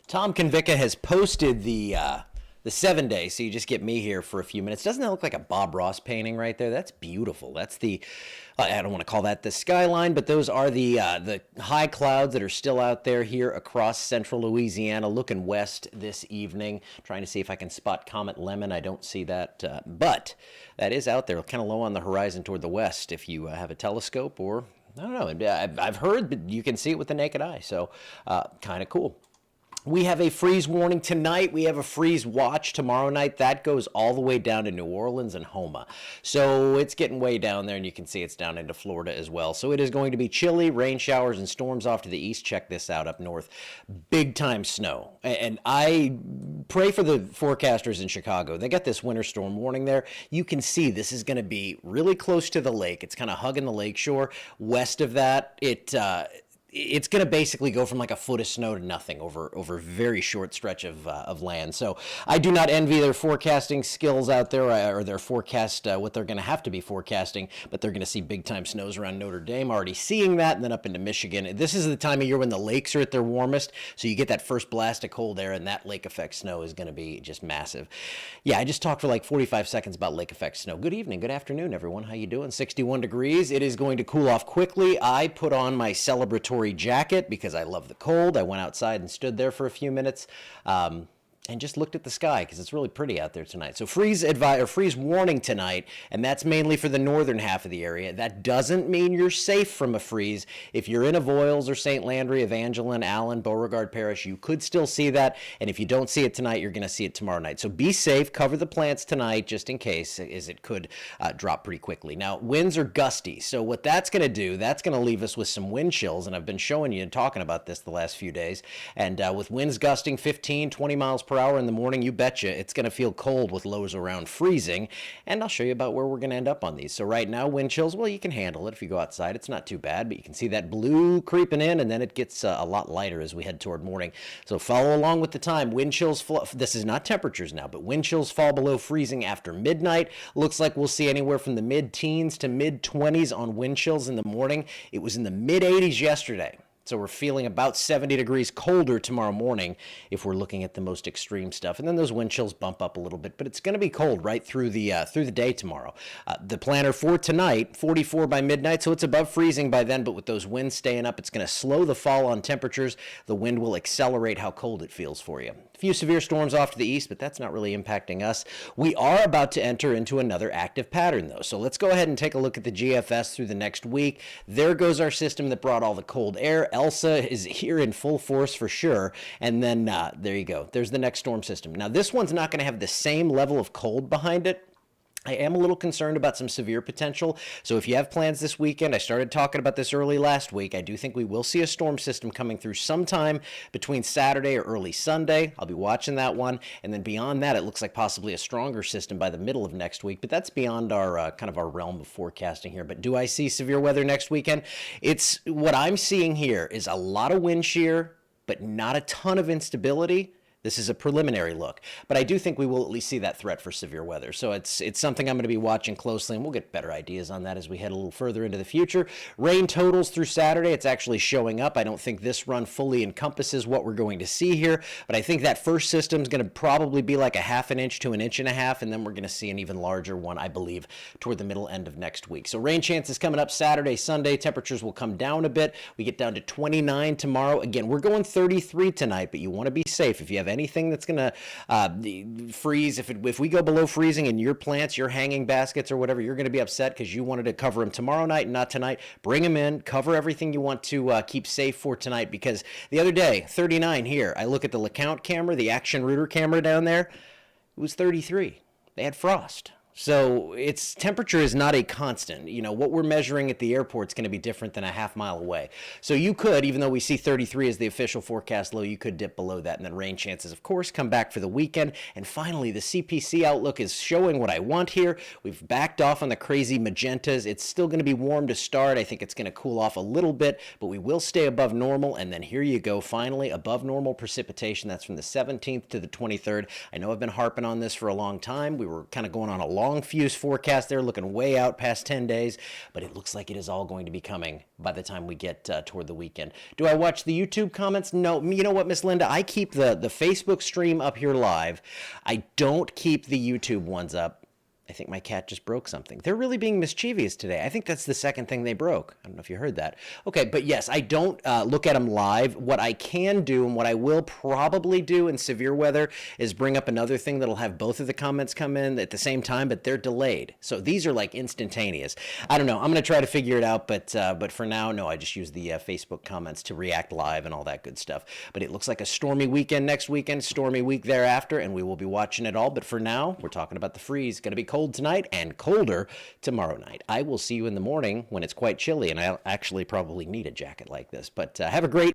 Tom Konvicka has posted the 7 day, so you just get me here for a few minutes. Doesn't that look like a Bob Ross painting right there? That's beautiful. That's the I don't want to call that the skyline, but those are the high clouds that are still out there here across central Louisiana, looking west this evening. Trying to see if I can spot Comet Lemon. I don't see that, but that is out there, kind of low on the horizon toward the west. If you have a telescope, or I don't know, I've heard that you can see it with the naked eye, so kind of cool. We have a freeze warning tonight. We have a freeze watch tomorrow night. That goes all the way down to New Orleans and Homa. So it's getting way down there, and you can see it's down into Florida as well. So it is going to be chilly, rain showers and storms off to the east. Check this out up north. Big time snow. And I pray for the forecasters in Chicago. They got this winter storm warning there. You can see this is going to be really close to the lake. It's kind of hugging the lake shore. West of that, it's going to basically go from like a foot of snow to nothing over a very short stretch of land. So I do not envy their forecasting skills out there, or their forecast, what they're going to have to be forecasting, but they're going to see big time snows around Notre Dame, already seeing that, and then up into Michigan. This is the time of year when the lakes are at their warmest, so you get that first blast of cold air, and that lake effect snow is going to be just massive. Yeah, I just talked for like 45 seconds about lake effect snow. Good evening, good afternoon, everyone. How you doing? 61 degrees. It is going to cool off quickly. I put on my celebratory jacket because I love the cold. I went outside and stood there for a few minutes. And just looked at the sky because it's really pretty out there tonight. So freeze warning tonight, and that's mainly for the northern half of the area. That doesn't mean you're safe from a freeze. If you're in Avoyelles or St. Landry, Evangeline, Allen, Beauregard Parish, you could still see that. And if you don't see it tonight, you're going to see it tomorrow night. So be safe. Cover the plants tonight just in case, as it could drop pretty quickly. Now, winds are gusty. So what that's going to do, that's going to leave us with some wind chills. And I've been showing you and talking about this the last few days. And with winds gusting 15, 20 miles per hour in the morning, you betcha it's going to feel cold with lows around freezing. And I'll show you about where we're going to end up on these. So right now, wind chills, well, you can handle it if you go outside. It's not too bad, but you can see that blue creeping in, and then it gets a lot lighter as we head toward morning. So follow along with the time. Wind chills, this is not temperatures now, but wind chills fall below freezing after midnight. Looks like we'll see anywhere from the mid-teens to mid-20s on wind chills in the morning. It was in the mid-80s yesterday. So we're feeling about 70 degrees colder tomorrow morning if we're looking at the most extreme stuff. And then those wind chills bump up a little bit, but it's going to be cold right through the day tomorrow. The planner for tonight, 44 by midnight, so it's above freezing by then, but with those winds staying up, it's going to slow the fall on temperatures. The wind will accelerate how cold it feels for you. A few severe storms off to the east, but that's not really impacting us. We are about to enter into another active pattern, though. So let's go ahead and take a look at the GFS through the next week. There goes our system that brought all the cold air. Elsa is here in full force for sure. And then there you go. There's the next storm system. Now, this one's not going to have the same level of cold behind it. I am a little concerned about some severe potential. So if you have plans this weekend, I started talking about this early last week. I do think we will see a storm system coming through sometime between Saturday or early Sunday. I'll be watching that one. And then beyond that, it looks like possibly a stronger system by the middle of next week. But that's beyond our kind of our realm of forecasting here. But do I see severe weather next weekend? It's what I'm seeing here is a lot of wind shear, but not a ton of instability. This is a preliminary look, but I do think we will at least see that threat for severe weather. So it's something I'm going to be watching closely, and we'll get better ideas on that as we head a little further into the future. Rain totals through Saturday, it's actually showing up. I don't think this run fully encompasses what we're going to see here, but I think that first system is going to probably be like a ½ an inch to an inch and a half, and then we're going to see an even larger one, I believe, toward the middle end of next week. So rain chances coming up Saturday, Sunday. Temperatures will come down a bit. We get down to 29 tomorrow. Again, we're going 33 tonight, but you want to be safe. If you have anything that's going to freeze, if we go below freezing in your plants, your hanging baskets or whatever, you're going to be upset because you wanted to cover them tomorrow night and not tonight. Bring them in, cover everything you want to keep safe for tonight, because the other day, 39 here, I look at the LeCount camera, the Action Rooter camera down there, it was 33. They had frost. So its temperature is not a constant. You know, what we're measuring at the airport is going to be different than a ½ mile away. So you could, even though we see 33 as the official forecast low, you could dip below that, and then rain chances, of course, come back for the weekend. And finally, the CPC outlook is showing what I want here. We've backed off on the crazy magentas. It's still going to be warm to start. I think it's going to cool off a little bit, but we will stay above normal. And then here you go, finally, above normal precipitation. That's from the 17th to the 23rd. I know I've been harping on this for a long time. We were kind of going on a long long fuse forecast. They're looking way out past 10 days, but it looks like it is all going to be coming by the time we get toward the weekend. Do I watch the YouTube comments? No. You know what, Miss Linda? I keep the Facebook stream up here live. I don't keep the YouTube ones up. I think my cat just broke something. They're really being mischievous today. I think that's the second thing they broke. I don't know if you heard that. Okay, but yes, I don't look at them live. What I can do and what I will probably do in severe weather is bring up another thing that'll have both of the comments come in at the same time, but they're delayed. So these are like instantaneous. I don't know. I'm going to try to figure it out, but for now, no, I just use the Facebook comments to react live and all that good stuff. But it looks like a stormy weekend next weekend, stormy week thereafter, and we will be watching it all. But for now, we're talking about the freeze. Going to be cold tonight and colder tomorrow night. I will see you in the morning when it's quite chilly, and I'll actually probably need a jacket like this. But have a great